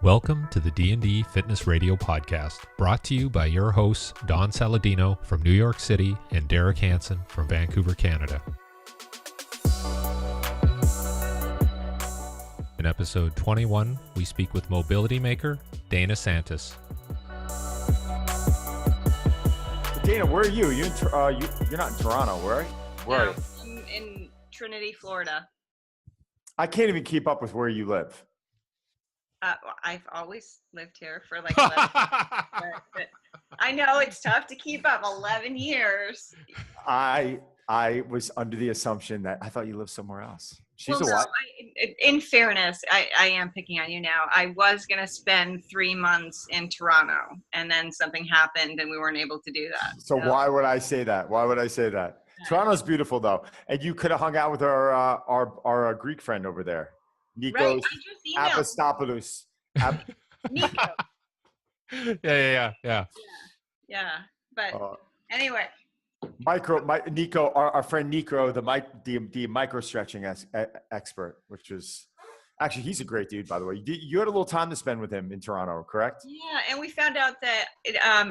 Welcome to the D&D Fitness Radio Podcast, brought to you by your hosts, Don Saladino from New York City and Derek Hansen from Vancouver, Canada. In episode 21, we speak with MobilityMaker, Dana Santis. Dana, where are you? You're not in Toronto, where are you? I'm in Trinity, Florida. I can't even keep up with where you live. I've always lived here for like 11 years, but I know it's tough to keep up. 11 years. I was under the assumption that I thought you lived somewhere else. In fairness, I am picking on you now. I was going to spend 3 months in Toronto, and then something happened and we weren't able to do that. So why would I say that? Toronto's beautiful though. And you could have hung out with our Greek friend over there. Nikos Right, I just Apostopoulos. Nico. Yeah. Yeah, but anyway. Nico, our friend Nico, the micro stretching expert, which is actually, he's a great dude, by the way. You had a little time to spend with him in Toronto, correct? Yeah, and we found out that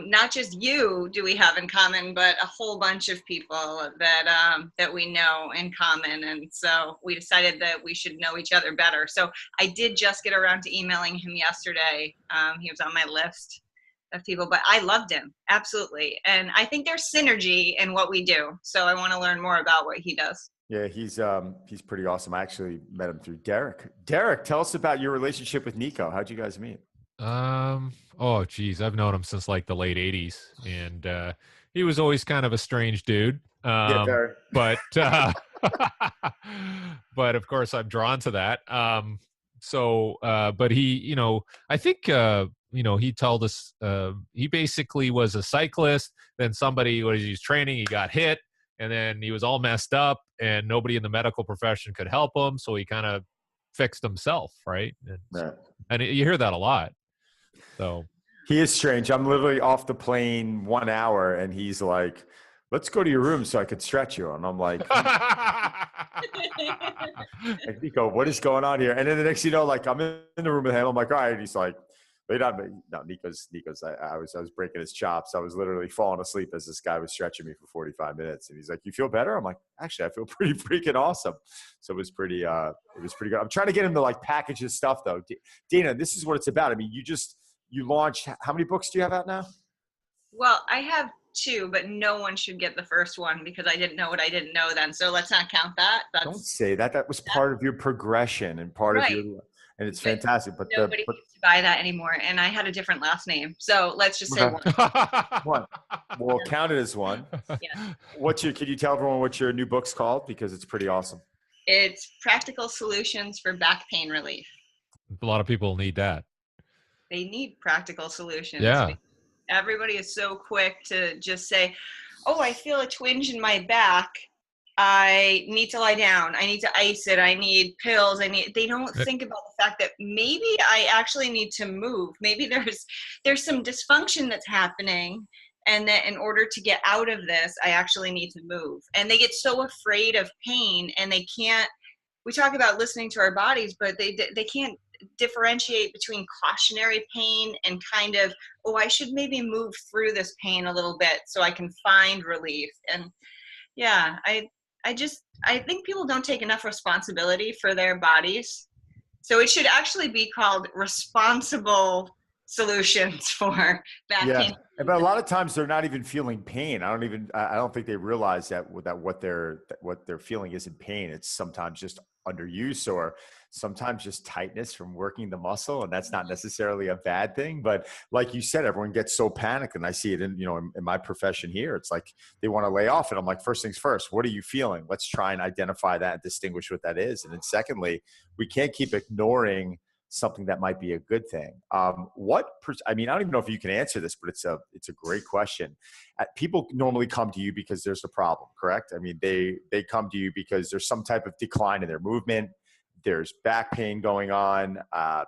not just you do we have in common, but a whole bunch of people that we know in common, and so we decided that we should know each other better. So I did just get around to emailing him yesterday. He was on my list of people, but I loved him, absolutely, and I think there's synergy in what we do. So I want to learn more about what he does. Yeah, he's pretty awesome. I actually met him through Derek. Derek, tell us about your relationship with Nico. How'd you guys meet? I've known him since like the late 80s, and he was always kind of a strange dude. Very. But but of course I'm drawn to that. But he, I think, he told us he basically was a cyclist. Then he was training, he got hit. And then he was all messed up and nobody in the medical profession could help him. So he kind of fixed himself. Right. And you hear that a lot. So he is strange. I'm literally off the plane 1 hour and he's like, let's go to your room so I could stretch you. And I'm like, Nico, what is going on here? And then the next, I'm in the room with him. I'm like, all right. And he's like, Nico's. I was breaking his chops. I was literally falling asleep as this guy was stretching me for 45 minutes. And he's like, "You feel better?" I'm like, "Actually, I feel pretty freaking awesome." So it was pretty good. I'm trying to get him to like package his stuff though. Dana, this is what it's about. I mean, you launched. How many books do you have out now? Well, I have 2, but no one should get the first one because I didn't know what I didn't know then. So let's not count that. Don't say that. That was part of your progression and part of your. And it's fantastic, but nobody needs to buy that anymore. And I had a different last name, so let's just say one. We'll count it as one. Yeah. Can you tell everyone what your new book's called? Because it's pretty awesome. It's Practical Solutions for Back Pain Relief. A lot of people need that. They need practical solutions. Yeah. Everybody is so quick to just say, "Oh, I feel a twinge in my back. I need to lie down. I need to ice it. I need pills. They don't think about the fact that maybe I actually need to move. Maybe there's some dysfunction that's happening. And that in order to get out of this, I actually need to move." And they get so afraid of pain and we talk about listening to our bodies, but they can't differentiate between cautionary pain and kind of, I should maybe move through this pain a little bit so I can find relief. And yeah, I think people don't take enough responsibility for their bodies. So it should actually be called Responsible Solutions for Back Pain. But a lot of times they're not even feeling pain. I don't think they realize that what they're feeling isn't pain. It's sometimes just underuse or sometimes just tightness from working the muscle. And that's not necessarily a bad thing. But like you said, everyone gets so panicked, and I see it in my profession here. It's like they want to lay off, and I'm like, first things first, what are you feeling? Let's try and identify that and distinguish what that is. And then secondly, we can't keep ignoring something that might be a good thing. I don't even know if you can answer this, but it's a great question. People normally come to you because there's a problem, correct? I mean, they come to you because there's some type of decline in their movement. There's back pain going on.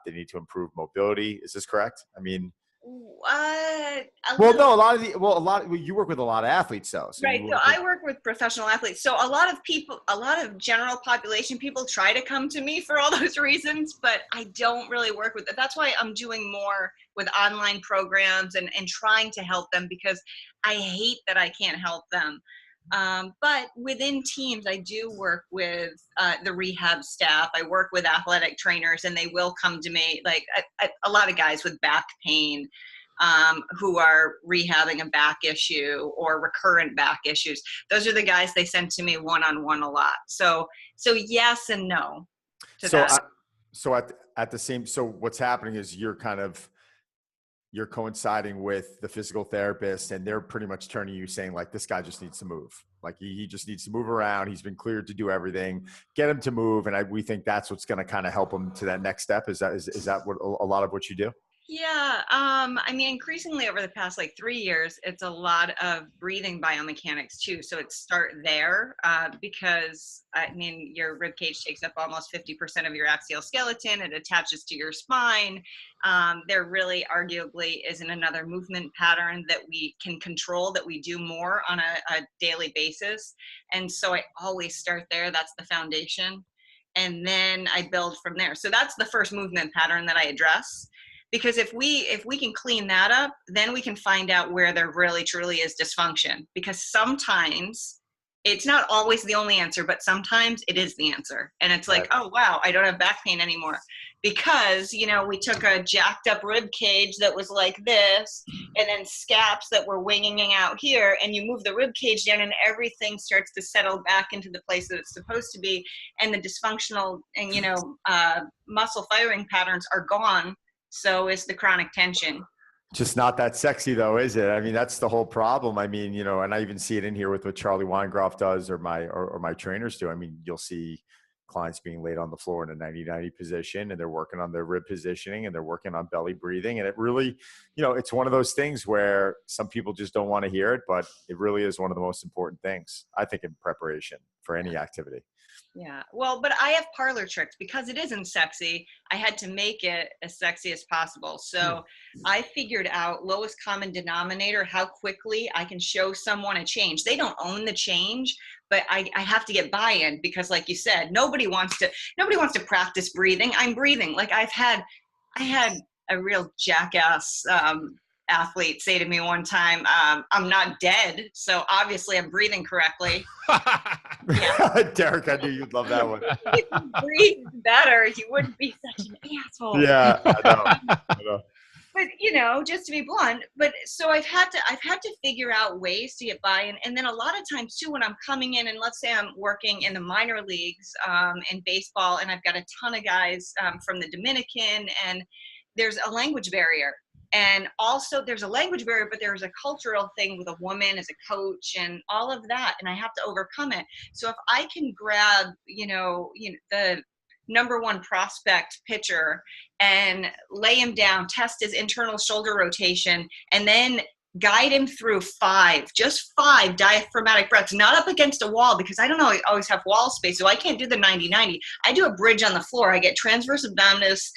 They need to improve mobility. Is this correct? I mean, You work with a lot of athletes though. So right. So I work with professional athletes. So a lot of general population people try to come to me for all those reasons, but I don't really work with it. That's why I'm doing more with online programs and trying to help them, because I hate that I can't help them. But within teams, I do work with the rehab staff. I work with athletic trainers, and they will come to me, like a lot of guys with back pain who are rehabbing a back issue or recurrent back issues. Those are the guys they send to me one-on-one a lot. So yes and no to that. So what's happening is you're coinciding with the physical therapist, and they're pretty much turning you saying like, this guy just needs to move. Like he just needs to move around. He's been cleared to do everything, get him to move. And we think that's what's going to kind of help him to that next step. Is that what a lot of what you do? Yeah. I mean, increasingly over the past 3 years, it's a lot of breathing biomechanics too. So it's start there because I mean, your rib cage takes up almost 50% of your axial skeleton. It attaches to your spine. There really arguably isn't another movement pattern that we can control, that we do more on a daily basis. And so I always start there. That's the foundation. And then I build from there. So that's the first movement pattern that I address. Because if we can clean that up, then we can find out where there really truly is dysfunction. Because sometimes it's not always the only answer, but sometimes it is the answer. And it's like, oh, wow, I don't have back pain anymore. Because, we took a jacked up rib cage that was like this, and then scaps that were winging out here, and you move the rib cage down and everything starts to settle back into the place that it's supposed to be. And the dysfunctional and, muscle firing patterns are gone. So is the chronic tension. Just not that sexy though, is it? I mean, that's the whole problem. I mean, and I even see it in here with what Charlie Weingroff does or my trainers do. I mean, you'll see clients being laid on the floor in a 90-90 position, and they're working on their rib positioning, and they're working on belly breathing. And it really, it's one of those things where some people just don't want to hear it, but it really is one of the most important things, I think, in preparation for any activity. Yeah. Well, but I have parlor tricks because it isn't sexy. I had to make it as sexy as possible. So I figured out lowest common denominator, how quickly I can show someone a change. They don't own the change, but I have to get buy-in because, like you said, nobody wants to practice breathing. I'm breathing. Like I had a real jackass athlete say to me one time, I'm not dead, so obviously I'm breathing correctly. Yeah. Derek, I knew you'd love that one. If you breathe better, you wouldn't be such an asshole. Yeah, I know. But just to be blunt, so I've had to figure out ways to get buy-in. And then a lot of times too, when I'm coming in and let's say I'm working in the minor leagues in baseball, and I've got a ton of guys from the Dominican, and there's a language barrier. And also there's a language barrier, but there's a cultural thing with a woman as a coach and all of that. And I have to overcome it. So if I can grab, the number one prospect pitcher and lay him down, test his internal shoulder rotation, and then guide him through just five diaphragmatic breaths, not up against a wall, because I don't always have wall space, so I can't do the 90-90. I do a bridge on the floor. I get transverse abdominis,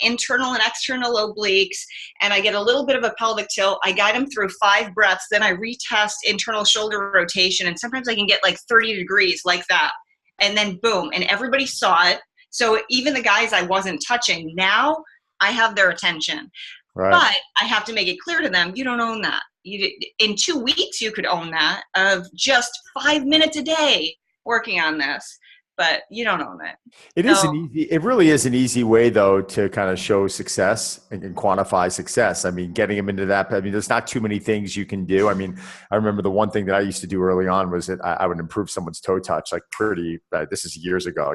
internal and external obliques, and I get a little bit of a pelvic tilt. I guide him through 5 breaths, then I retest internal shoulder rotation, and sometimes I can get 30 degrees like that, and then boom, and everybody saw it. So even the guys I wasn't touching, now I have their attention. Right. But I have to make it clear to them, you don't own that. In 2 weeks, you could own that of just 5 minutes a day working on this, but you don't own it. It really is an easy way though to kind of show success and quantify success. I mean, getting them into that. I mean, there's not too many things you can do. I mean, I remember the one thing that I used to do early on was that I would improve someone's toe touch, this is years ago.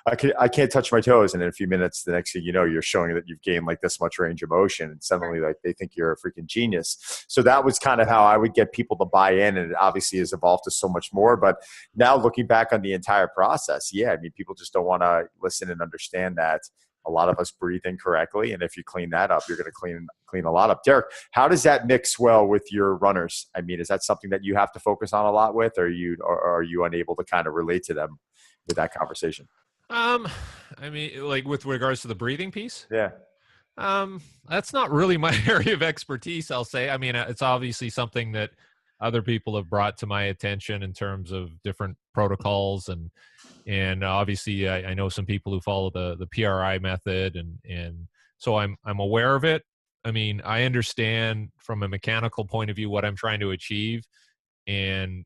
I can't touch my toes, and in a few minutes, the next thing you know, you're showing that you've gained this much range of motion, and suddenly they think you're a freaking genius. So that was kind of how I would get people to buy in, and it obviously has evolved to so much more. But now looking back on the entire process, I mean, people just don't want to listen and understand that a lot of us breathe incorrectly, and if you clean that up, you're going to clean a lot up. Derek, how does that mix well with your runners? I mean, is that something that you have to focus on a lot with, or are you unable to kind of relate to them with that conversation? I mean, with regards to the breathing piece? Yeah. That's not really my area of expertise, I'll say. I mean, it's obviously something that other people have brought to my attention in terms of different protocols, and obviously I know some people who follow the PRI method, and so I'm aware of it. I mean, I understand from a mechanical point of view what I'm trying to achieve, and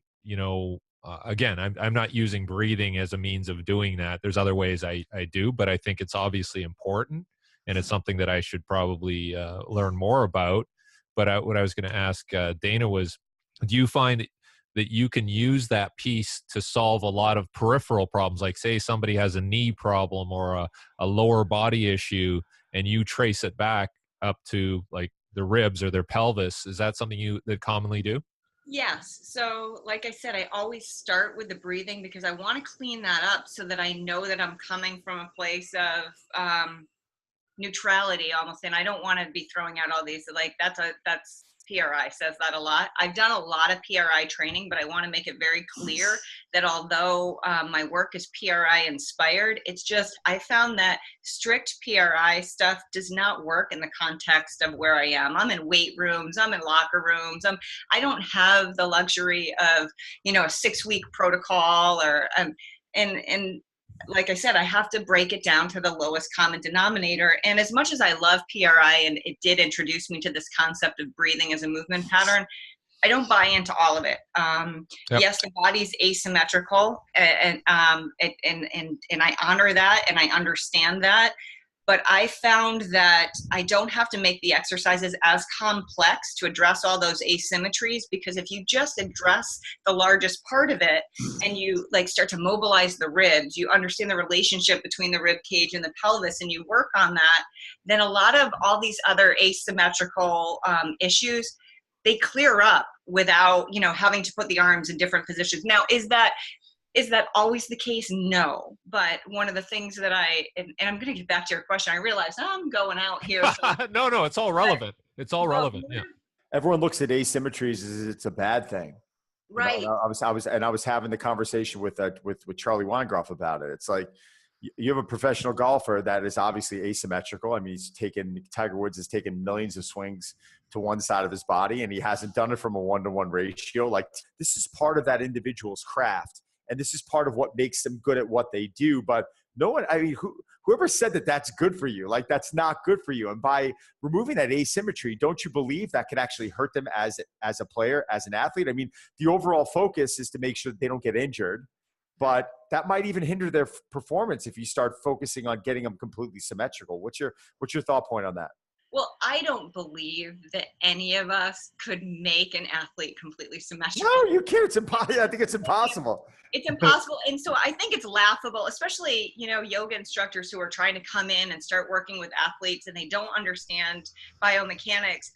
again, I'm not using breathing as a means of doing that. There's other ways I do, but I think it's obviously important, and it's something that I should probably learn more about. But what I was going to ask Dana was, do you find that you can use that piece to solve a lot of peripheral problems? Like, say somebody has a knee problem or a lower body issue, and you trace it back up to like the ribs or their pelvis. Is that something that commonly do? Yes. So like I said, I always start with the breathing because I want to clean that up so that I know that I'm coming from a place of neutrality almost, and I don't want to be throwing out all these, like that's PRI says that a lot. I've done a lot of PRI training, but I want to make it very clear that although my work is PRI inspired, it's just I found that strict PRI stuff does not work in the context of where I am. I'm in weight rooms, I'm in locker rooms. I don't have the luxury of a 6-week protocol and like I said, I have to break it down to the lowest common denominator. And as much as I love PRI, and it did introduce me to this concept of breathing as a movement pattern, I don't buy into all of it. Yep. Yes, the body's asymmetrical, and I honor that, and I understand that. But I found that I don't have to make the exercises as complex to address all those asymmetries, because if you just address the largest part of it and you start to mobilize the ribs, you understand the relationship between the rib cage and the pelvis, and you work on that, then a lot of all these other asymmetrical issues, they clear up without, having to put the arms in different positions. Now, is that always the case? No. But one of the things that and I'm going to get back to your question. I realize I'm going out here. So, No, it's all relevant. It's all relevant. Yeah. Everyone looks at asymmetries as it's a bad thing. Right. I was having the conversation with Charlie Weingroff about it. It's like, you have a professional golfer that is obviously asymmetrical. I mean, Tiger Woods has taken millions of swings to one side of his body, and he hasn't done it from a 1-to-1 ratio. Like, this is part of that individual's craft. And this is part of what makes them good at what they do. But no one, I mean, whoever said that that's good for you, like that's not good for you. And by removing that asymmetry, don't you believe that could actually hurt them as a player, as an athlete? I mean, the overall focus is to make sure that they don't get injured, but that might even hinder their performance if you start focusing on getting them completely symmetrical. What's your thought point on that? Well, I don't believe that any of us could make an athlete completely symmetrical. No, you can't. It's impossible. I think it's impossible. It's impossible. And so I think it's laughable, especially, yoga instructors who are trying to come in and start working with athletes, and they don't understand biomechanics,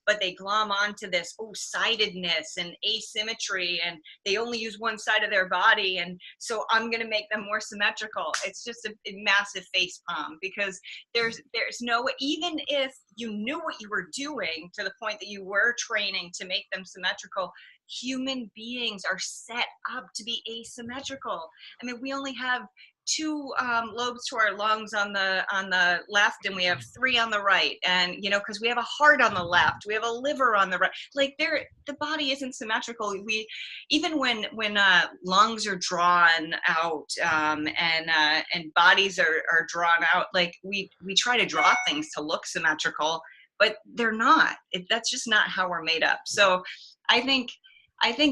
but they glom onto this sidedness and asymmetry, and they only use one side of their body. And so I'm going to make them more symmetrical. It's just a massive face palm, because there's no, even if you knew what you were doing to the point that you were training to make them symmetrical, human beings are set up to be asymmetrical. I mean, we only have 2 lobes to our lungs on the left, and we have 3 on the right. And because we have a heart on the left, we have a liver on the right. Like, the body isn't symmetrical. We even when lungs are drawn out and bodies are drawn out, like we try to draw things to look symmetrical, but they're not. That's just not how we're made up. So I think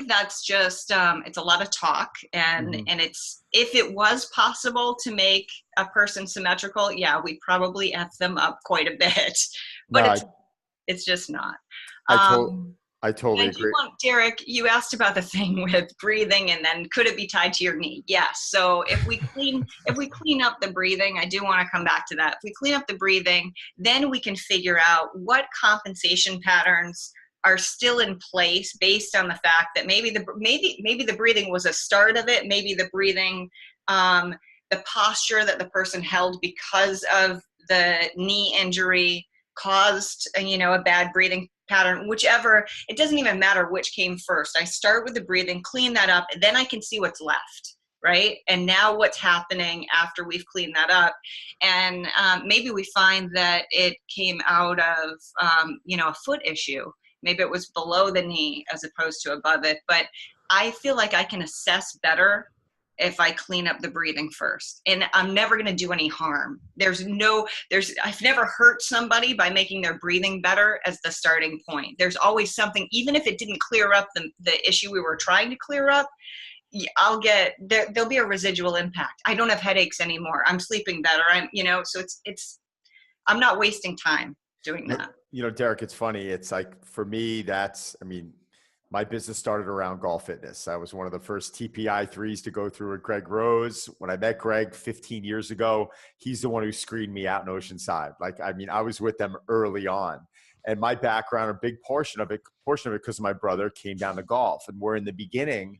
that's just it's a lot of talk, and it's, if it was possible to make a person symmetrical, yeah, we'd probably F them up quite a bit, but it's just not. I totally agree. Derek, you asked about the thing with breathing, and then could it be tied to your knee? Yes. So if we clean up the breathing, I do want to come back to that. If we clean up the breathing, then we can figure out what compensation patterns are still in place based on the fact that maybe the breathing was a start of it. Maybe the breathing, the posture that the person held because of the knee injury caused, a bad breathing pattern. Whichever, it doesn't even matter which came first. I start with the breathing, clean that up, and then I can see what's left. right? And now what's happening after we've cleaned that up? And maybe we find that it came out of, a foot issue. Maybe it was below the knee as opposed to above it. But I feel like I can assess better if I clean up the breathing first. And I'm never going to do any harm. I've never hurt somebody by making their breathing better as the starting point. There's always something, even if it didn't clear up the issue we were trying to clear up, there'll be a residual impact. I don't have headaches anymore. I'm sleeping better. So I'm not wasting time doing that. Derek, it's funny. It's like, for me, my business started around golf fitness. I was one of the first TPI 3s to go through with Greg Rose. When I met Greg 15 years ago, he's the one who screened me out in Oceanside. I was with them early on. And my background, a big portion of it, because my brother came down to golf. And where in the beginning,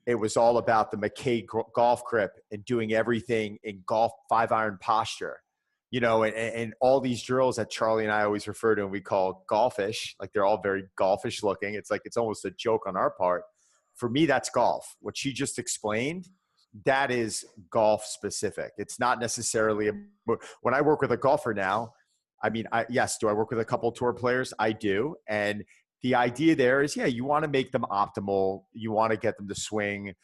it was all about the McKay golf grip and doing everything in golf 5-iron posture. And all these drills that Charlie and I always refer to and we call golfish, like they're all very golfish looking. It's like, it's almost a joke on our part. For me, that's golf. What she just explained, that is golf specific. It's not necessarily when I work with a golfer now, yes, do I work with a couple tour players? I do. And the idea there is, you want to make them optimal. You want to get them to swing,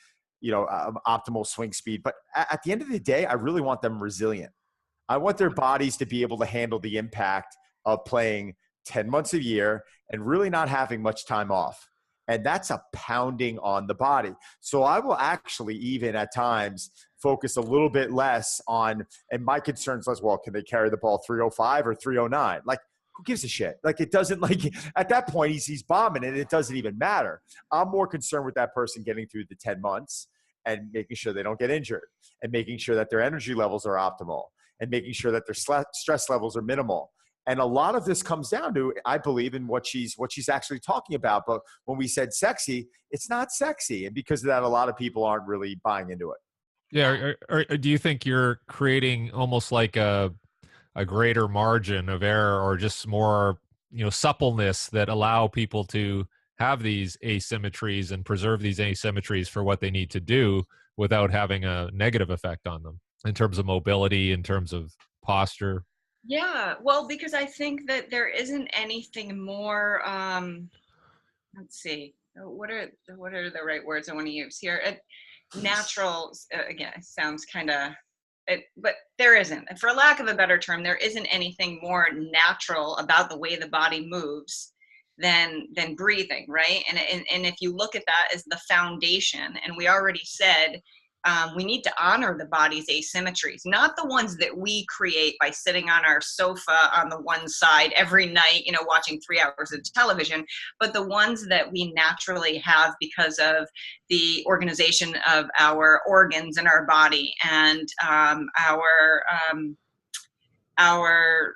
optimal swing speed. But at the end of the day, I really want them resilient. I want their bodies to be able to handle the impact of playing 10 months a year and really not having much time off. And that's a pounding on the body. So I will actually even at times focus a little bit less on, and my concerns as well, can they carry the ball 305 or 309? Like, who gives a shit? Like, it doesn't, at that point he's bombing and it doesn't even matter. I'm more concerned with that person getting through the 10 months and making sure they don't get injured and making sure that their energy levels are optimal and making sure that their stress levels are minimal. And a lot of this comes down to, I believe, in what she's actually talking about. But when we said sexy, it's not sexy. And because of that, a lot of people aren't really buying into it. Yeah. Or do you think you're creating almost like a greater margin of error, or just more, suppleness that allow people to have these asymmetries and preserve these asymmetries for what they need to do without having a negative effect on them in terms of mobility, in terms of posture? Yeah, well, because I think that there isn't anything more, let's see, what are the right words I want to use here? Natural, again, it sounds kind of, but there isn't. And for lack of a better term, there isn't anything more natural about the way the body moves than breathing, right? And if you look at that as the foundation, and we already said, we need to honor the body's asymmetries, not the ones that we create by sitting on our sofa on the one side every night, watching 3 hours of television, but the ones that we naturally have because of the organization of our organs in our body and our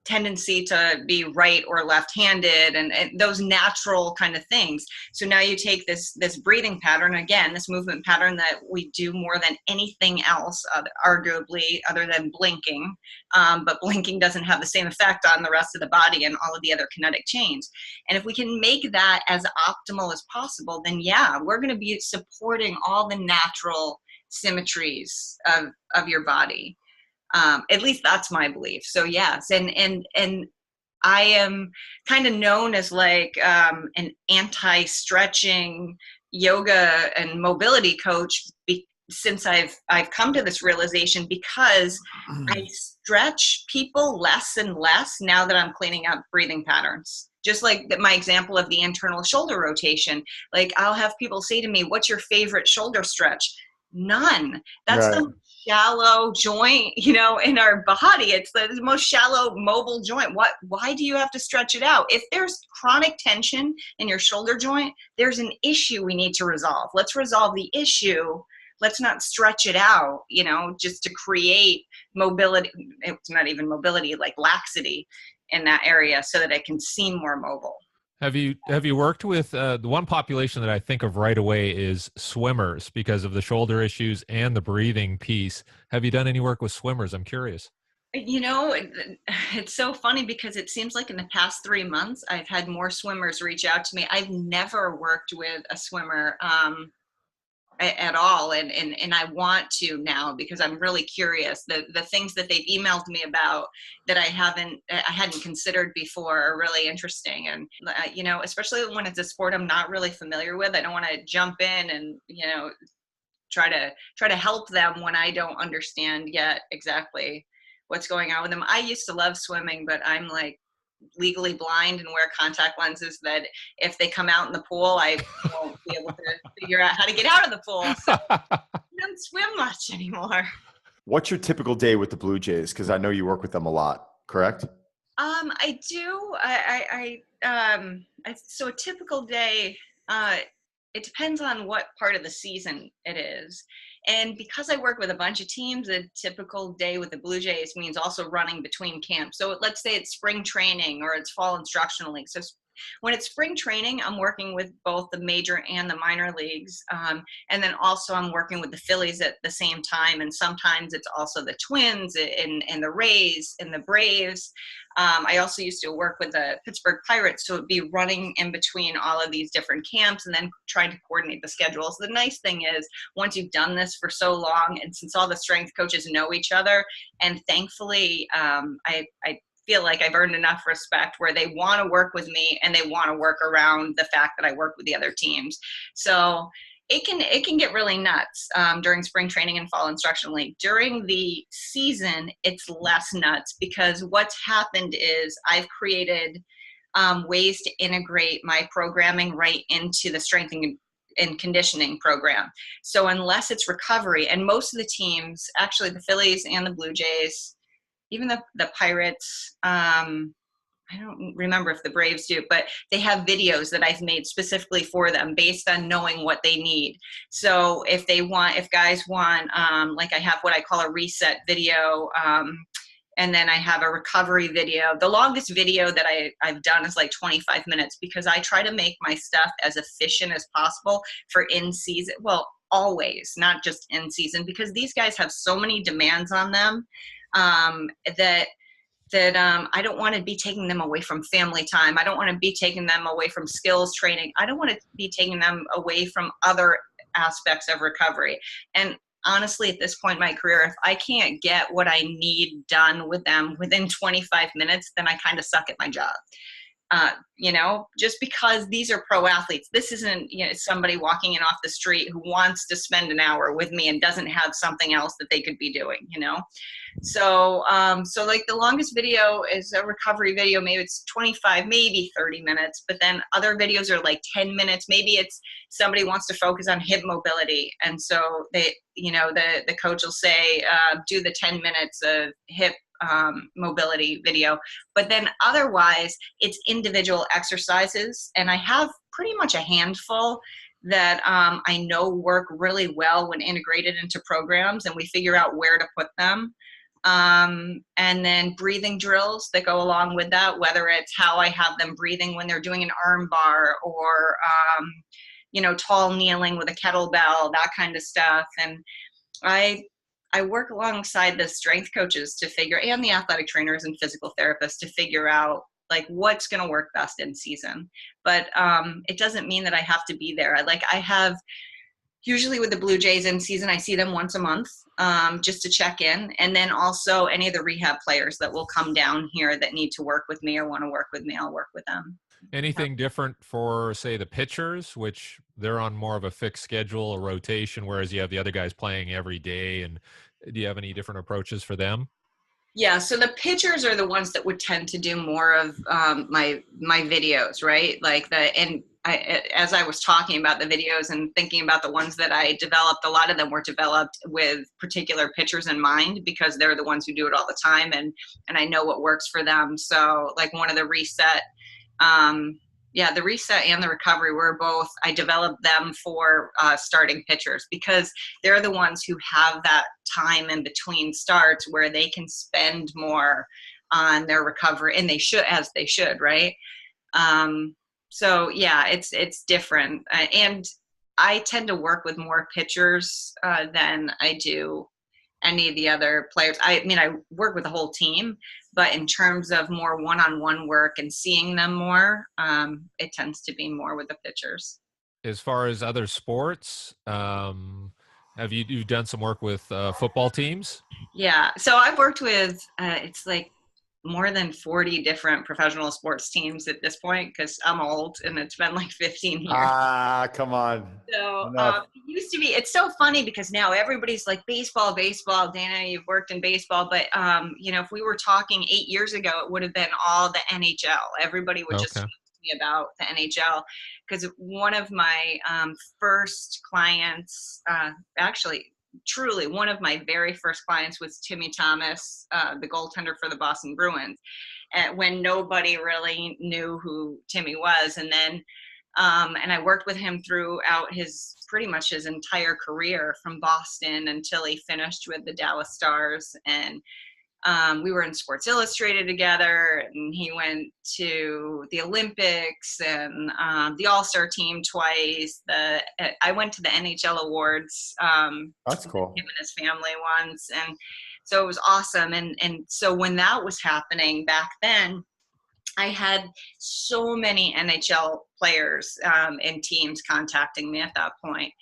tendency to be right or left-handed and those natural kind of things. So now you take this breathing pattern, again, this movement pattern that we do more than anything else, arguably, other than blinking, but blinking doesn't have the same effect on the rest of the body and all of the other kinetic chains. And if we can make that as optimal as possible, then we're going to be supporting all the natural symmetries of your body. At least that's my belief. So yes, and I am kind of known as like an anti-stretching yoga and mobility coach since I've come to this realization, because I stretch people less and less now that I'm cleaning up breathing patterns. Just like my example of the internal shoulder rotation. Like, I'll have people say to me, "What's your favorite shoulder stretch?" None. That's right. The shallow joint, in our body. It's the most shallow mobile joint. Why do you have to stretch it out? If there's chronic tension in your shoulder joint, there's an issue we need to resolve. Let's resolve the issue. Let's not stretch it out, just to create mobility. It's not even mobility, like laxity in that area so that it can seem more mobile. Have you worked with the one population that I think of right away is swimmers, because of the shoulder issues and the breathing piece? Have you done any work with swimmers? I'm curious. It's so funny because it seems like in the past 3 months, I've had more swimmers reach out to me. I've never worked with a swimmer. at all. And I want to now, because I'm really curious. The things that they've emailed me about that I hadn't considered before are really interesting. And, especially when it's a sport I'm not really familiar with, I don't want to jump in and, try to help them when I don't understand yet exactly what's going on with them. I used to love swimming, but I'm like legally blind and wear contact lenses that if they come out in the pool, I won't be able to figure out how to get out of the pool. So I don't swim much anymore. What's your typical day with the Blue Jays? Because I know you work with them a lot, correct? I do. So a typical day, it depends on what part of the season it is. And because I work with a bunch of teams, a typical day with the Blue Jays means also running between camps. So let's say it's spring training or it's fall instructional league. So when it's spring training, I'm working with both the major and the minor leagues. And then also I'm working with the Phillies at the same time. And sometimes it's also the Twins and the Rays and the Braves. I also used to work with the Pittsburgh Pirates. So it'd be running in between all of these different camps and then trying to coordinate the schedules. The nice thing is once you've done this for so long, and since all the strength coaches know each other, and thankfully I feel like I've earned enough respect where they want to work with me and they want to work around the fact that I work with the other teams. So it can get really nuts during spring training and fall instructional league. During the season, it's less nuts because what's happened is I've created ways to integrate my programming right into the strength and conditioning program. So unless it's recovery, and most of the teams, actually the Phillies and the Blue Jays, even the Pirates, I don't remember if the Braves do, but they have videos that I've made specifically for them based on knowing what they need. So if guys want, like I have what I call a reset video, and then I have a recovery video. The longest video that I've done is like 25 minutes because I try to make my stuff as efficient as possible for in season. Well, always, not just in season, because these guys have so many demands on them that I don't want to be taking them away from family time. I don't want to be taking them away from skills training. I don't want to be taking them away from other aspects of recovery. And honestly, at this point in my career, if I can't get what I need done with them within 25 minutes, then I kind of suck at my job. Just because these are pro athletes. This isn't, somebody walking in off the street who wants to spend an hour with me and doesn't have something else that they could be doing, So like the longest video is a recovery video. Maybe it's 25, maybe 30 minutes, but then other videos are like 10 minutes. Maybe it's somebody wants to focus on hip mobility. And so they, the coach will say, do the 10 minutes of hip mobility video, but then otherwise it's individual exercises. And I have pretty much a handful that I know work really well when integrated into programs, and we figure out where to put them. And then breathing drills that go along with that, whether it's how I have them breathing when they're doing an arm bar or, tall kneeling with a kettlebell, that kind of stuff. And I work alongside the strength coaches and the athletic trainers and physical therapists to figure out like what's going to work best in season. But it doesn't mean that I have to be there. I have usually with the Blue Jays in season, I see them once a month just to check in. And then also any of the rehab players that will come down here that need to work with me or want to work with me, I'll work with them. Anything different for, say, the pitchers, which they're on more of a fixed schedule, a rotation, whereas you have the other guys playing every day? And do you have any different approaches for them? Yeah, so the pitchers are the ones that would tend to do more of my videos, right? As I was talking about the videos and thinking about the ones that I developed, a lot of them were developed with particular pitchers in mind because they're the ones who do it all the time, and I know what works for them. So like one of the reset, the reset and the recovery were both, I developed them for starting pitchers because they're the ones who have that time in between starts where they can spend more on their recovery, and they should, right? So yeah, it's different. And I tend to work with more pitchers than I do any of the other players. I work with the whole team, but in terms of more one-on-one work and seeing them more, it tends to be more with the pitchers. as far as other sports, have you've done some work with football teams? Yeah. So I've worked with, it's like more than 40 different professional sports teams at this point, because I'm old and it's been like 15 years. Come on. So it used to be, it's so funny because now everybody's like baseball. Dana, you've worked in baseball, but if we were talking 8 years ago, it would have been all the NHL. Everybody would just talk to me about the NHL, because one of my first clients, truly one of my very first clients, was Timmy Thomas, the goaltender for the Boston Bruins, when nobody really knew who Timmy was. And then and I worked with him throughout pretty much his entire career, from Boston until he finished with the Dallas Stars. And we were in Sports Illustrated together, and he went to the Olympics and the All-Star team twice. I went to the NHL awards. That's cool. Him and his family once, and so it was awesome. And so when that was happening back then, I had so many NHL players and teams contacting me at that point.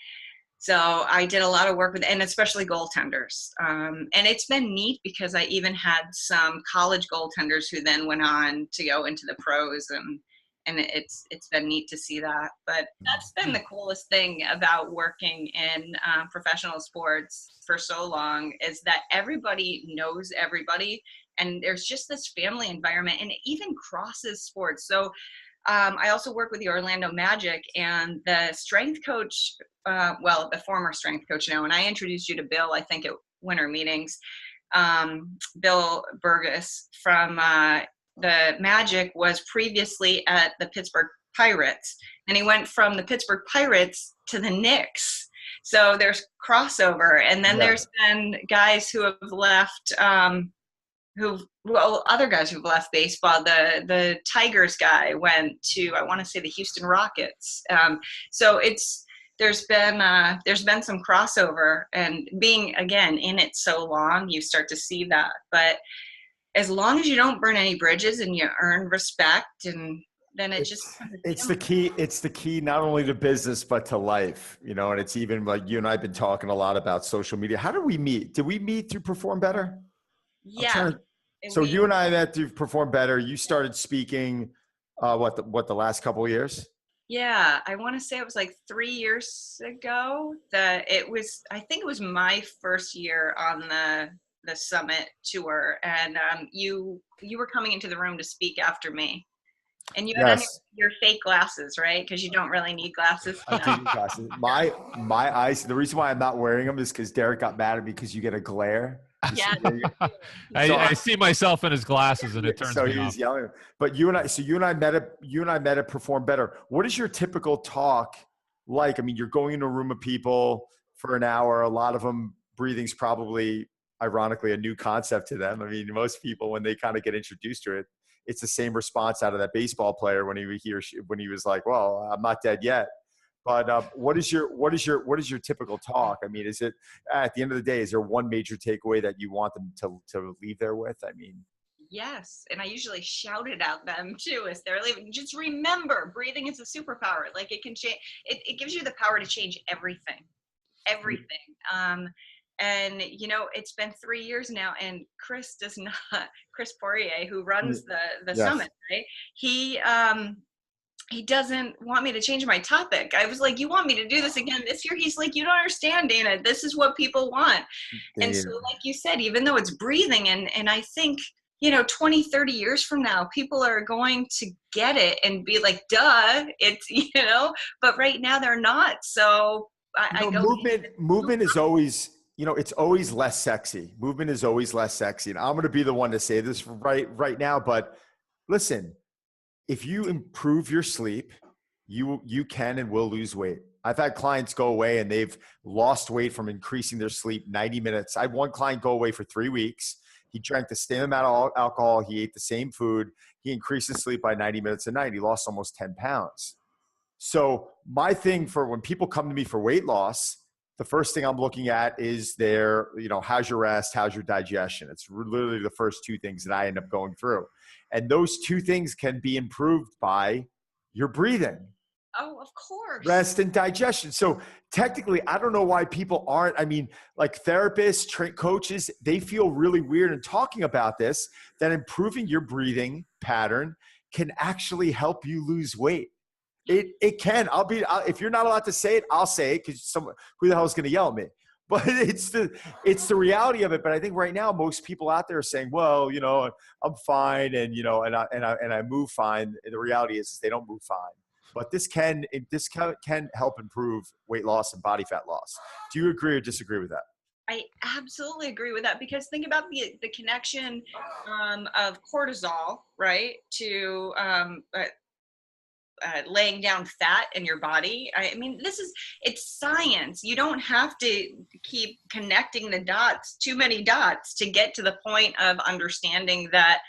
So I did a lot of work with, and especially goaltenders. And it's been neat because I even had some college goaltenders who then went on to go into the pros, and it's been neat to see that. But that's been the coolest thing about working in professional sports for so long, is that everybody knows everybody, and there's just this family environment, and it even crosses sports. So I also work with the Orlando Magic, and the strength coach, the former strength coach now, and I introduced you to Bill, I think, at winter meetings. Bill Burgess from the Magic was previously at the Pittsburgh Pirates, and he went from the Pittsburgh Pirates to the Knicks. So there's crossover. And then there's been guys who have left, other guys who've left baseball. The Tigers guy went to, I want to say, the Houston Rockets. So there's been some crossover, and being, again, in it so long, you start to see that. But as long as you don't burn any bridges and you earn respect, and then it's the key not only to business but to life, and it's even like you and I've been talking a lot about social media. How did we meet? Did we meet through Perform Better? Yeah. So you and I met through Perform Better. You started speaking the last couple of years? Yeah, I want to say it was like 3 years ago that I think it was my first year on the summit tour, and you were coming into the room to speak after me, and you had on your fake glasses, right? Because you don't really need glasses. I do need glasses. My eyes. The reason why I'm not wearing them is because Derek got mad at me because you get a glare. Yeah. I see myself in his glasses, and it turns me off. So he's yelling. But you and I met at Perform Better. What is your typical talk like? I mean, you're going into a room of people for an hour. A lot of them, breathing's probably, ironically, a new concept to them. I mean, most people, when they kind of get introduced to it, it's the same response out of that baseball player when he was like, "Well, I'm not dead yet." But what is your typical talk? I mean, is it, at the end of the day, is there one major takeaway that you want them to leave there with? I mean, yes, and I usually shout it at them too as they're leaving. Just remember, breathing is a superpower. Like, it can change. It gives you the power to change everything. And it's been 3 years now, and Chris Poirier, who runs the summit, right? He doesn't want me to change my topic. I was like, you want me to do this again this year? He's like, you don't understand, Dana. This is what people want. And so, like you said, even though it's breathing, and I think, 20, 30 years from now, people are going to get it and be like, duh, it's, but right now they're not. So movement is always, it's always less sexy. Movement is always less sexy. And I'm going to be the one to say this right now, but listen, if you improve your sleep, you can and will lose weight. I've had clients go away and they've lost weight from increasing their sleep 90 minutes. I had one client go away for 3 weeks. He drank the same amount of alcohol. He ate the same food. He increased his sleep by 90 minutes a night. He lost almost 10 pounds. So my thing for when people come to me for weight loss, the first thing I'm looking at is how's your rest? How's your digestion? It's literally the first two things that I end up going through. And those two things can be improved by your breathing. Oh, of course. Rest and digestion. So technically, I don't know why people aren't, I mean, like therapists, coaches, they feel really weird in talking about this, that improving your breathing pattern can actually help you lose weight. It can. If you're not allowed to say it, I'll say it, because who the hell is going to yell at me? But it's the reality of it. But I think right now most people out there are saying, well, you know, I'm fine, and you know, and I move fine. And the reality is they don't move fine. But this can help improve weight loss and body fat loss. Do you agree or disagree with that? I absolutely agree with that, because think about the connection of cortisol, right, to laying down fat in your body. I mean, it's science. You don't have to keep connecting the dots, too many dots, to get to the point of understanding that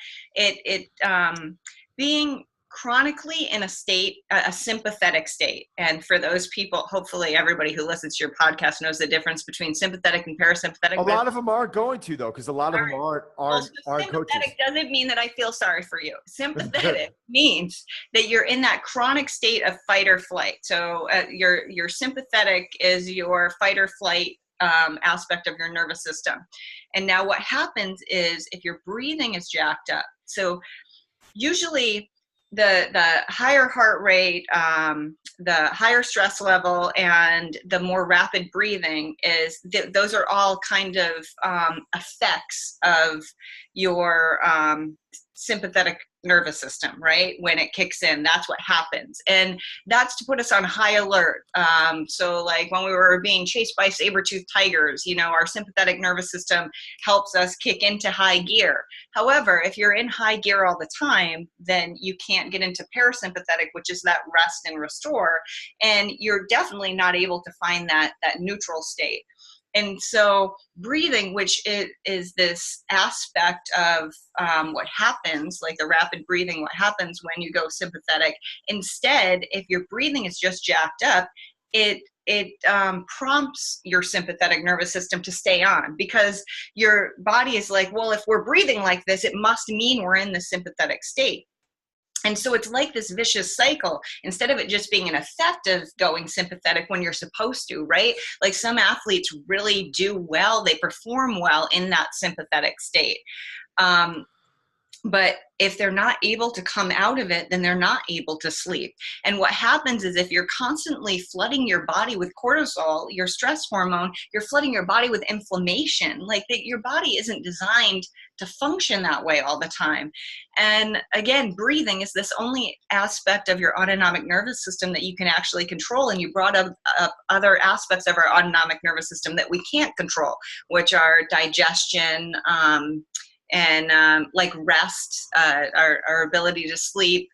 being chronically in a sympathetic state. And for those people, hopefully everybody who listens to your podcast knows the difference between sympathetic and parasympathetic. A lot of them aren't going to, though, because a lot of them aren't sympathetic coaches. Doesn't mean that I feel sorry for you. Sympathetic means that you're in that chronic state of fight or flight. So your sympathetic is your fight or flight aspect of your nervous system. And now what happens is if your breathing is jacked up, so usually the higher heart rate, the higher stress level, and the more rapid breathing those are all kind of effects of your sympathetic nervous system, right? When it kicks in, that's what happens. And that's to put us on high alert. So like when we were being chased by saber-toothed tigers, you know, our sympathetic nervous system helps us kick into high gear. However, if you're in high gear all the time, then you can't get into parasympathetic, which is that rest and restore. And you're definitely not able to find that neutral state. And so breathing, which is this aspect of what happens, like the rapid breathing, what happens when you go sympathetic. Instead, if your breathing is just jacked up, it prompts your sympathetic nervous system to stay on, because your body is like, well, if we're breathing like this, it must mean we're in the sympathetic state. And so it's like this vicious cycle, instead of it just being an effect of going sympathetic when you're supposed to, right? Like some athletes really do well, they perform well in that sympathetic state. But if they're not able to come out of it, then they're not able to sleep. And what happens is if you're constantly flooding your body with cortisol, your stress hormone, you're flooding your body with inflammation. Like your body isn't designed to function that way all the time. And again, breathing is this only aspect of your autonomic nervous system that you can actually control. And you brought up other aspects of our autonomic nervous system that we can't control, which are digestion, and like rest, our ability to sleep,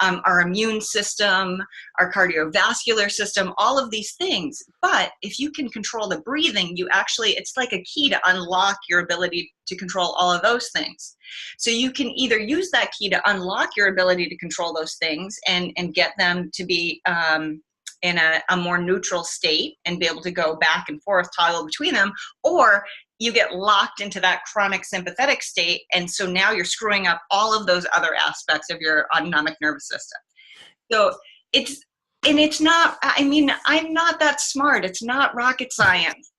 our immune system, our cardiovascular system, all of these things. But if you can control the breathing, it's like a key to unlock your ability to control all of those things. So you can either use that key to unlock your ability to control those things and get them to be in a more neutral state and be able to go back and forth, toggle between them, or you get locked into that chronic sympathetic state. And so now you're screwing up all of those other aspects of your autonomic nervous system. So it's not, I mean, I'm not that smart. It's not rocket science.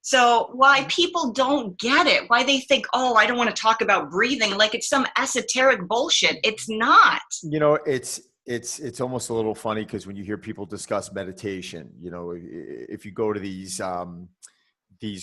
So why people don't get it, why they think, oh, I don't want to talk about breathing, like it's some esoteric bullshit. It's not. You know, it's almost a little funny, because when you hear people discuss meditation, you know, if you go to these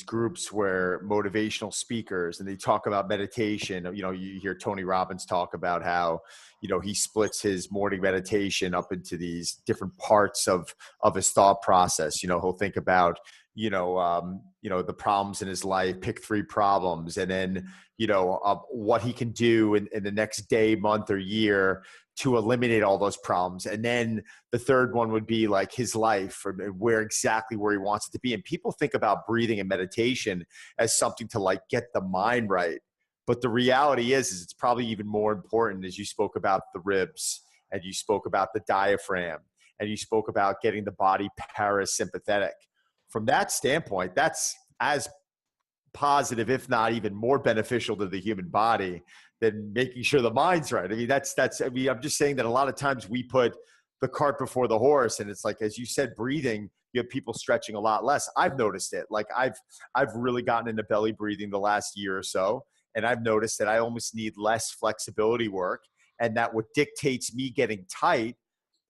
groups where motivational speakers and they talk about meditation, you know, you hear Tony Robbins talk about how, you know, he splits his morning meditation up into these different parts of his thought process. You know, he'll think about, the problems in his life, pick 3 problems, and then, what he can do in the next day, month, or year to eliminate all those problems. And then the third one would be like his life, or where he wants it to be. And people think about breathing and meditation as something to like get the mind right. But the reality is it's probably even more important, as you spoke about the ribs, and you spoke about the diaphragm, and you spoke about getting the body parasympathetic. From that standpoint, that's as positive, if not even more beneficial to the human body than making sure the mind's right. I mean, I'm just saying that a lot of times we put the cart before the horse. And it's like, as you said, breathing, you have people stretching a lot less. I've noticed it. Like I've really gotten into belly breathing the last year or so. And I've noticed that I almost need less flexibility work. And that what dictates me getting tight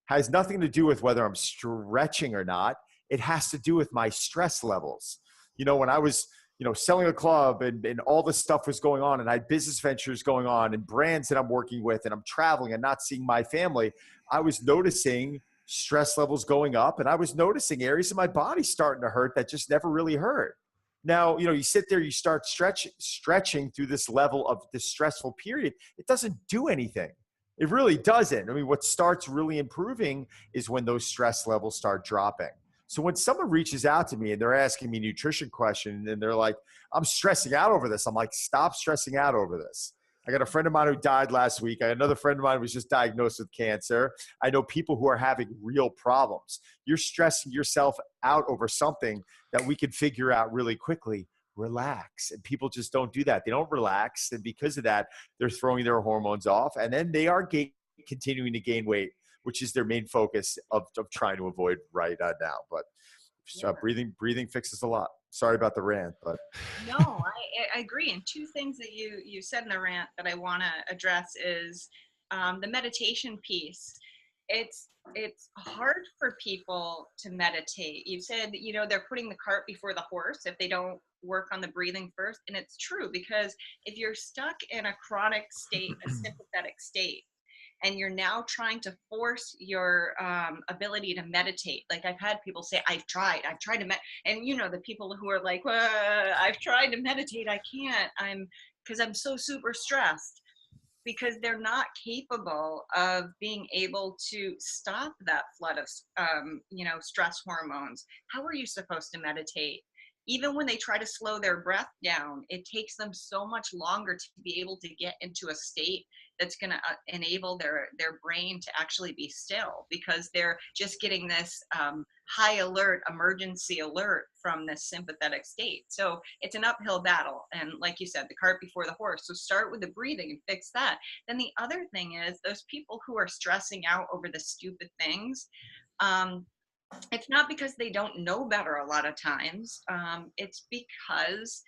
has nothing to do with whether I'm stretching or not. It has to do with my stress levels. You know, when I was, selling a club and all this stuff was going on and I had business ventures going on and brands that I'm working with and I'm traveling and not seeing my family, I was noticing stress levels going up and I was noticing areas of my body starting to hurt that just never really hurt. Now, you sit there, you start stretching through this level of this stressful period. It doesn't do anything. It really doesn't. I mean, what starts really improving is when those stress levels start dropping. So when someone reaches out to me and they're asking me a nutrition question and they're like, I'm stressing out over this. I'm like, stop stressing out over this. I got a friend of mine who died last week. I got another friend of mine who was just diagnosed with cancer. I know people who are having real problems. You're stressing yourself out over something that we can figure out really quickly. Relax. And people just don't do that. They don't relax. And because of that, they're throwing their hormones off. And then they are continuing to gain weight, which is their main focus of trying to avoid right now. But breathing fixes a lot. Sorry about the rant, but no, I agree. And two things that you said in the rant that I want to address is the meditation piece. It's hard for people to meditate. You said, they're putting the cart before the horse if they don't work on the breathing first. And it's true, because if you're stuck in a chronic state, a sympathetic state, and you're now trying to force your ability to meditate. Like I've had people say, I've tried to and the people who are like, well, I've tried to meditate, I can't, because I'm so super stressed, because they're not capable of being able to stop that flood of, stress hormones. How are you supposed to meditate? Even when they try to slow their breath down, it takes them so much longer to be able to get into a state that's going to enable their brain to actually be still, because they're just getting this high alert, emergency alert from this sympathetic state. So it's an uphill battle. And like you said, the cart before the horse. So start with the breathing and fix that. Then the other thing is those people who are stressing out over the stupid things, it's not because they don't know better a lot of times. It's because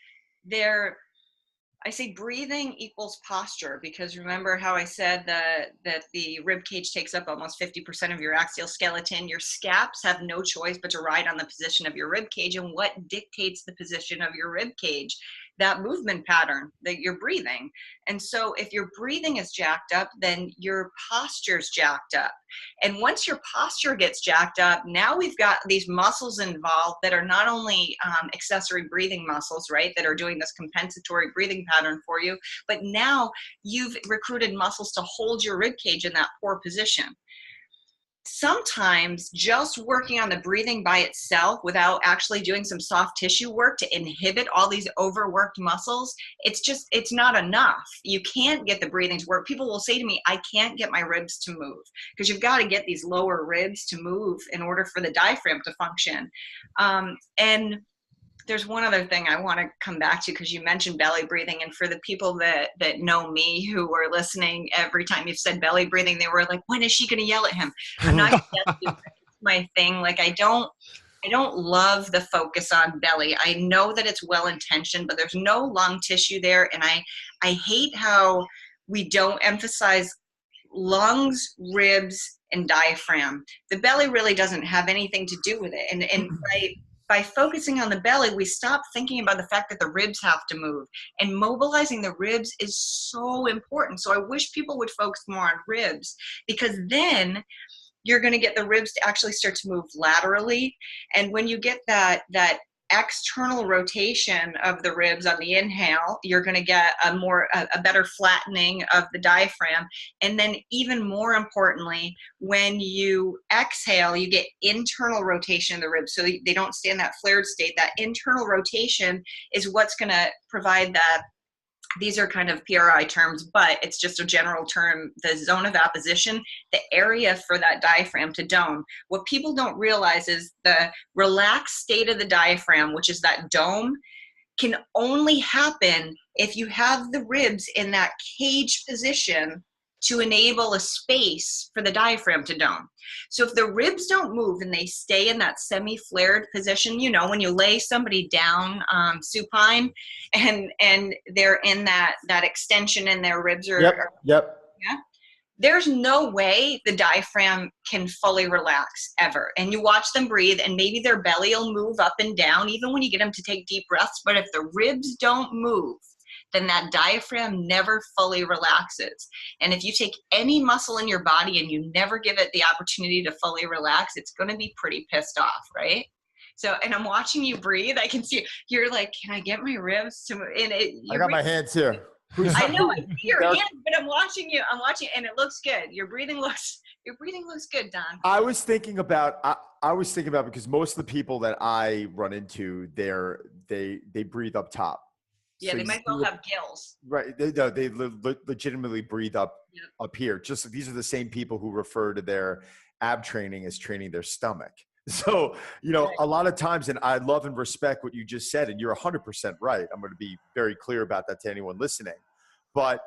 I say breathing equals posture, because remember how I said that the rib cage takes up almost 50% of your axial skeleton. Your scaps have no choice but to ride on the position of your rib cage. And what dictates the position of your rib cage? That movement pattern that you're breathing. And so if your breathing is jacked up, then your posture's jacked up. And once your posture gets jacked up, now we've got these muscles involved that are not only accessory breathing muscles, right, that are doing this compensatory breathing pattern for you, but now you've recruited muscles to hold your rib cage in that poor position. Sometimes just working on the breathing by itself without actually doing some soft tissue work to inhibit all these overworked muscles, it's not enough. You can't get the breathing to work. People will say to me, I can't get my ribs to move, because you've got to get these lower ribs to move in order for the diaphragm to function. And there's one other thing I want to come back to, because you mentioned belly breathing. And for the people that know me who were listening, every time you've said belly breathing, they were like, when is she going to yell at him? I'm not going to yell at you. My thing. Like, I don't love the focus on belly. I know that it's well-intentioned, but there's no lung tissue there. And I hate how we don't emphasize lungs, ribs, and diaphragm. The belly really doesn't have anything to do with it. And by focusing on the belly, we stop thinking about the fact that the ribs have to move. And mobilizing the ribs is so important. So I wish people would focus more on ribs, because then you're going to get the ribs to actually start to move laterally. And when you get that external rotation of the ribs on the inhale, you're going to get a better flattening of the diaphragm. And then even more importantly, when you exhale, you get internal rotation of the ribs, so they don't stay in that flared state. That internal rotation is what's going to provide that. These are kind of PRI terms, but it's just a general term, the zone of apposition, the area for that diaphragm to dome. What people don't realize is the relaxed state of the diaphragm, which is that dome, can only happen if you have the ribs in that cage position to enable a space for the diaphragm to dome. So if the ribs don't move and they stay in that semi-flared position, you know, when you lay somebody down supine and they're in that extension and their ribs are, yeah, there's no way the diaphragm can fully relax ever. And you watch them breathe and maybe their belly will move up and down even when you get them to take deep breaths. But if the ribs don't move, then that diaphragm never fully relaxes. And if you take any muscle in your body and you never give it the opportunity to fully relax, it's going to be pretty pissed off, right? So, and I'm watching you breathe. I can see you're like, can I get my ribs to move? And I got my hands here. I know, I see your hands, but I'm watching you. I'm watching, and it looks good. Your breathing looks good, Don. I was thinking about because most of the people that I run into, they breathe up top. Yeah, so they might well have gills. Right. They legitimately breathe up here. Just these are the same people who refer to their ab training as training their stomach. So, you know, a lot of times, and I love and respect what you just said, and you're 100% right. I'm going to be very clear about that to anyone listening. But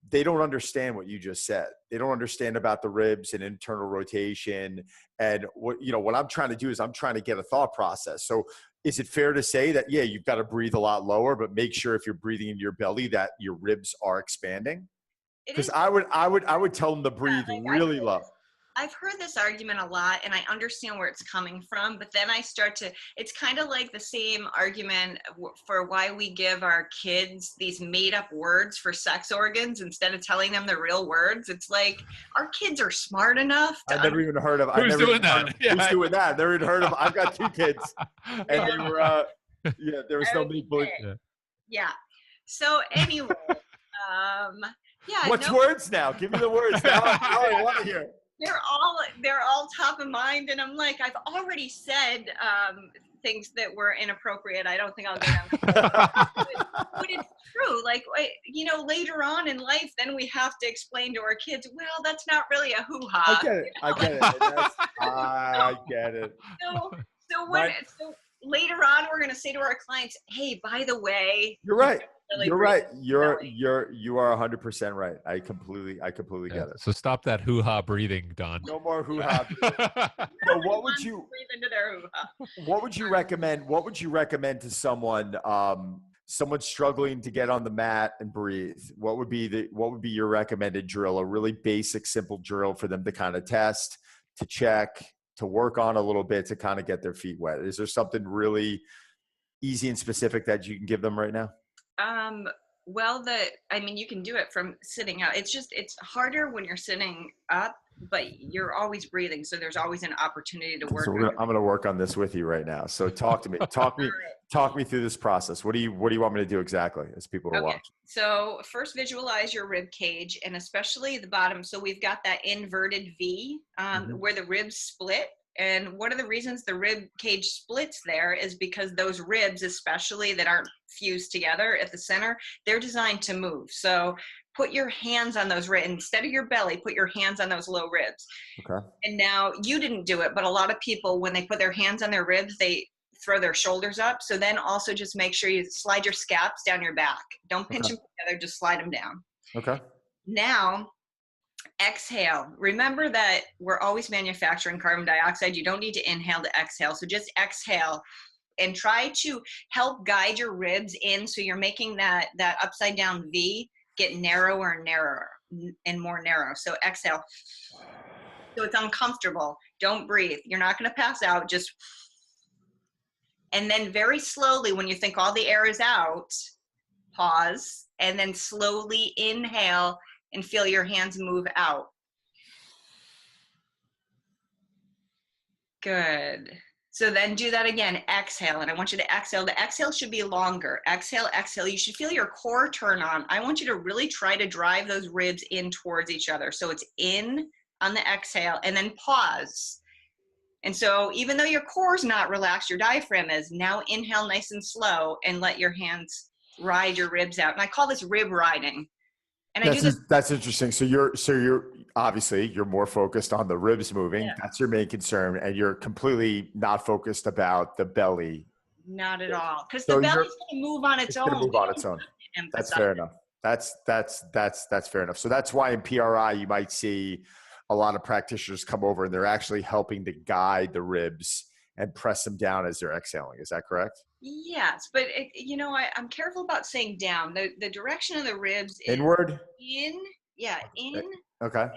they don't understand what you just said. They don't understand about the ribs and internal rotation. And what I'm trying to do is I'm trying to get a thought process. So is it fair to say that, yeah, you've got to breathe a lot lower, but make sure if you're breathing into your belly that your ribs are expanding? Because I would tell them to breathe really low. I've heard this argument a lot and I understand where it's coming from, but then it's kind of like the same argument for why we give our kids these made up words for sex organs instead of telling them the real words. It's like, our kids are smart enough. I've never even heard of. Who's doing that? Who's doing that? Never even heard of. I've got 2 kids and they were, there was no big bullet. Yeah. So anyway, What's words now? Give me the words now. I want to hear. They're all top of mind, and I'm like, I've already said things that were inappropriate. I don't think I'll get them. But it's true. Like, you know, later on in life, then we have to explain to our kids, well, that's not really a hoo-ha. I get it. I get it. So later on, we're going to say to our clients, hey, by the way, you're right. You're right. You are 100% right. I completely get it. So stop that hoo-ha breathing, Don. No more hoo-ha. So what would you breathe into their hoo-ha? What would you recommend? What would you recommend to someone struggling to get on the mat and breathe? What would be your recommended drill? A really basic, simple drill for them to kind of test, to check, to work on a little bit, to kind of get their feet wet. Is there something really easy and specific that you can give them right now? You can do it from sitting out. It's harder when you're sitting up, but you're always breathing. So there's always an opportunity to work. So I'm going to work on this with you right now. So talk to me, talk me through this process. What do you want me to do exactly as people are watching? So first visualize your rib cage and especially the bottom. So we've got that inverted V, where the ribs split. And one of the reasons the rib cage splits there is because those ribs, especially that aren't fused together at the center, they're designed to move. So put your hands on those ribs. Instead of your belly, put your hands on those low ribs. Okay. And now you didn't do it, but a lot of people, when they put their hands on their ribs, they throw their shoulders up. So then also just make sure you slide your scaps down your back. Don't pinch them together, just slide them down. Okay. Now, exhale. Remember that we're always manufacturing carbon dioxide. You don't need to inhale to exhale. So just exhale and try to help guide your ribs in. So you're making that upside down V get narrower and narrower and more narrow. So exhale. So it's uncomfortable. Don't breathe. You're not going to pass out. Just, and then very slowly, when you think all the air is out, pause and then slowly inhale and feel your hands move out. Good. So then do that again. Exhale. And I want you to exhale. The exhale should be longer. Exhale, exhale. You should feel your core turn on. I want you to really try to drive those ribs in towards each other. So it's in on the exhale and then pause. And so even though your core is not relaxed, your diaphragm is. Now inhale nice and slow and let your hands ride your ribs out. And I call this rib riding. And that's interesting. So you're obviously you're more focused on the ribs moving. Yeah. That's your main concern, and you're completely not focused about the belly. Not at all, because the belly's going to move on its own. Move on its own. That's fair enough. That's fair enough. So that's why in PRI you might see a lot of practitioners come over and they're actually helping to guide the ribs and press them down as they're exhaling. Is that correct? Yes, but I'm careful about saying down. The direction of the ribs is Inward? in, in, Okay. back,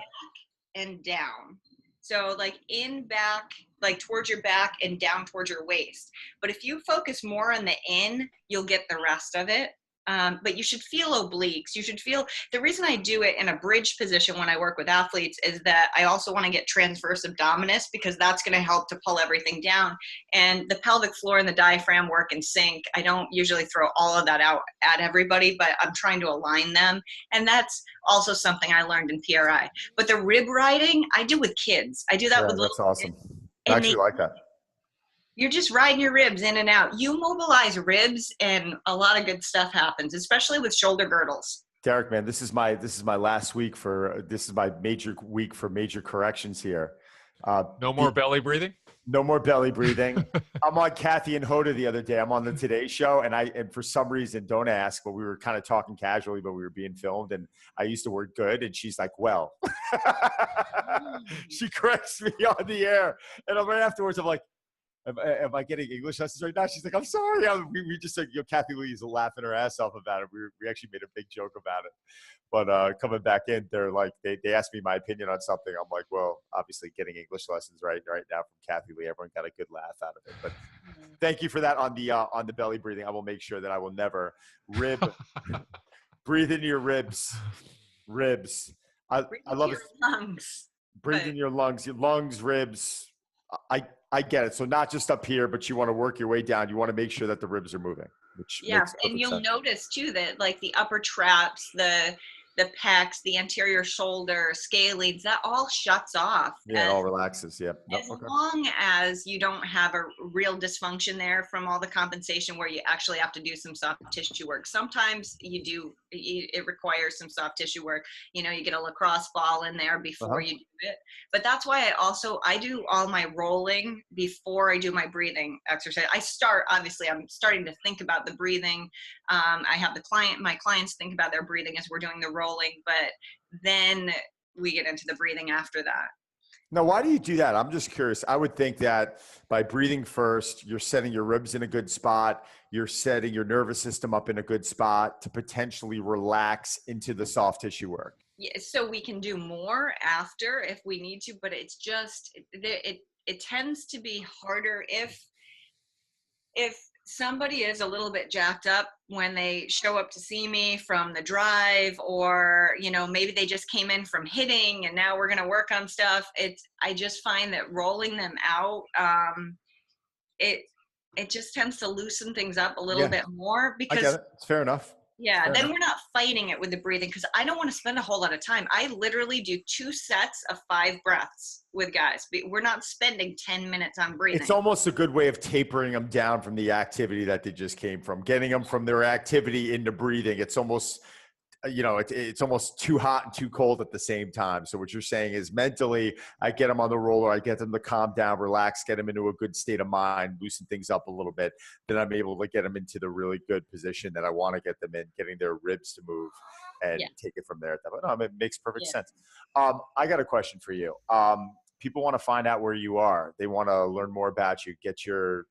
and down. So like in, back, like towards your back and down towards your waist. But if you focus more on the in, you'll get the rest of it. But you should feel obliques. You should feel, the reason I do it in a bridge position when I work with athletes is that I also want to get transverse abdominis, because that's going to help to pull everything down. And the pelvic floor and the diaphragm work in sync. I don't usually throw all of that out at everybody, but I'm trying to align them. And that's also something I learned in PRI. But the rib riding, I do with kids. I do that with that's awesome. kids. I actually like that. You're just riding your ribs in and out. You mobilize ribs and a lot of good stuff happens, especially with shoulder girdles. Derek, man, this is my last week this is my major week for major corrections here. No more belly breathing? No more belly breathing. I'm on Kathy and Hoda the other day. I'm on the Today Show, and for some reason, don't ask, but we were kind of talking casually, but we were being filmed, and I used the word good, and she's like, well. She corrects me on the air, and right afterwards, I'm like, am I getting English lessons right now? She's like, I'm sorry. We just said, Kathy Lee is laughing her ass off about it. We actually made a big joke about it. But coming back in, they're like, they asked me my opinion on something. I'm like, well, obviously getting English lessons right now from Kathy Lee. Everyone got a good laugh out of it. But thank you for that on the belly breathing. I will make sure that I will never breathe into your ribs. I love it. Lungs. Breathe in your lungs, ribs. I get it. So not just up here, but you want to work your way down. You want to make sure that the ribs are moving. And you'll notice too that like the upper traps, the pecs, the anterior shoulder, scalenes, that all shuts off. Yeah, it all relaxes. Yeah. As long as you don't have a real dysfunction there from all the compensation where you actually have to do some soft tissue work. Sometimes it requires some soft tissue work. You get a lacrosse ball in there before you do it. But that's why I do all my rolling before I do my breathing exercise. I'm starting to think about the breathing. I have my clients think about their breathing as we're doing the rolling, but then we get into the breathing after that. Now, why do you do that? I'm just curious. I would think that by breathing first, you're setting your ribs in a good spot. You're setting your nervous system up in a good spot to potentially relax into the soft tissue work. Yeah, so we can do more after if we need to, but it's just, it tends to be harder if somebody is a little bit jacked up when they show up to see me from the drive, or maybe they just came in from hitting and now we're going to work on stuff. I just find that rolling them out, it just tends to loosen things up a little bit more, because I get it. It's fair enough. Yeah, then we're not fighting it with the breathing, because I don't want to spend a whole lot of time. I literally do 2 sets of 5 breaths with guys. We're not spending 10 minutes on breathing. It's almost a good way of tapering them down from the activity that they just came from, getting them from their activity into breathing. It's almost, it's almost too hot and too cold at the same time. So what you're saying is mentally, I get them on the roller, I get them to calm down, relax, get them into a good state of mind, loosen things up a little bit. Then I'm able to get them into the really good position that I want to get them in, getting their ribs to move and take it from there. No, it makes perfect sense. I got a question for you. People want to find out where you are. They want to learn more about you, get your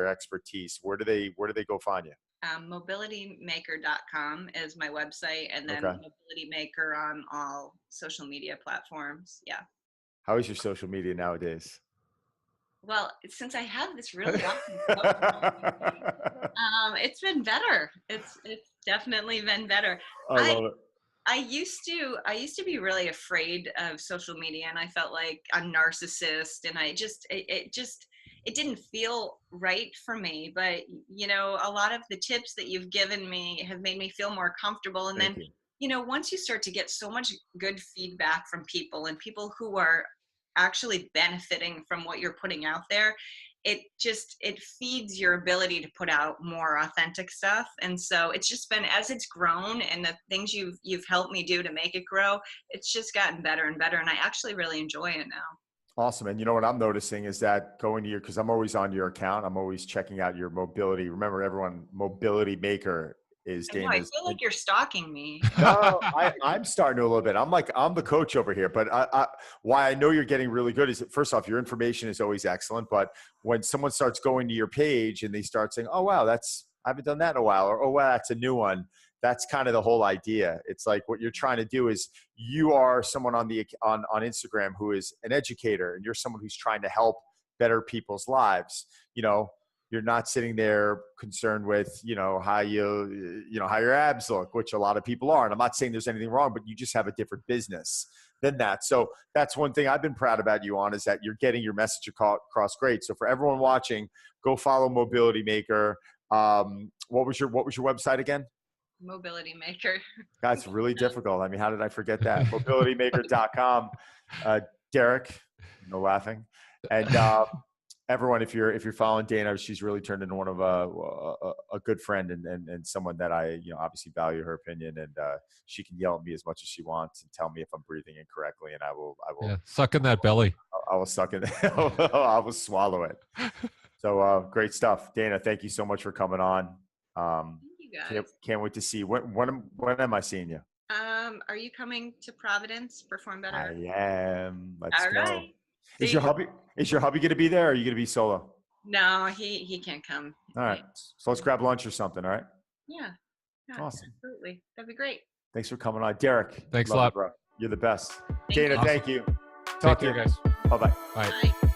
expertise. Where do they go find you? MobilityMaker.com is my website, and then MobilityMaker on all social media platforms. Yeah. How is your social media nowadays? Well, since I have this really awesome it's been better. It's definitely been better. I love it. I used to be really afraid of social media, and I felt like a narcissist, and it didn't feel right for me. But a lot of the tips that you've given me have made me feel more comfortable. And then once you start to get so much good feedback from people, and people who are actually benefiting from what you're putting out there, it feeds your ability to put out more authentic stuff. And so it's just been, as it's grown and the things you've helped me do to make it grow, it's just gotten better and better. And I actually really enjoy it now. Awesome. And what I'm noticing is that going to because I'm always on your account, I'm always checking out your mobility. Remember, everyone, MobilityMaker, is I Dana's. feel like you're stalking me. No, I'm starting to a little bit. I'm the coach over here, but why I know you're getting really good is that, first off, your information is always excellent. But when someone starts going to your page and they start saying, "Oh wow, I haven't done that in a while," or "Oh wow, that's a new one," that's kind of the whole idea. It's like what you're trying to do is you are someone on Instagram who is an educator, and you're someone who's trying to help better people's lives. You're not sitting there concerned with, how your abs look, which a lot of people are. And I'm not saying there's anything wrong, but you just have a different business than that. So that's one thing I've been proud about you on, is that you're getting your message across great. So for everyone watching, go follow MobilityMaker. What was your website again? MobilityMaker. That's really difficult. I mean, how did I forget that? MobilityMaker.com. Derek, no laughing. And everyone, if you're following Dana, she's really turned into one of a good friend and someone that I obviously value her opinion, and she can yell at me as much as she wants and tell me if I'm breathing incorrectly, and I will suck in that belly. I will suck it. I will swallow it. So great stuff, Dana. Thank you so much for coming on. Thank you guys. Can't wait to see you. When am I seeing you? Are you coming to Providence? Perform Better? I am. Let's All go. right. Is your hubby going to be there, or are you going to be solo? No, he can't come. All right. So let's grab lunch or something. All right. Yeah. Awesome. Absolutely. That'd be great. Thanks for coming on, Derek. Thanks a lot, bro. You're the best. Thank Dana, you. thank you. Take care, guys. Bye-bye. Bye. Bye.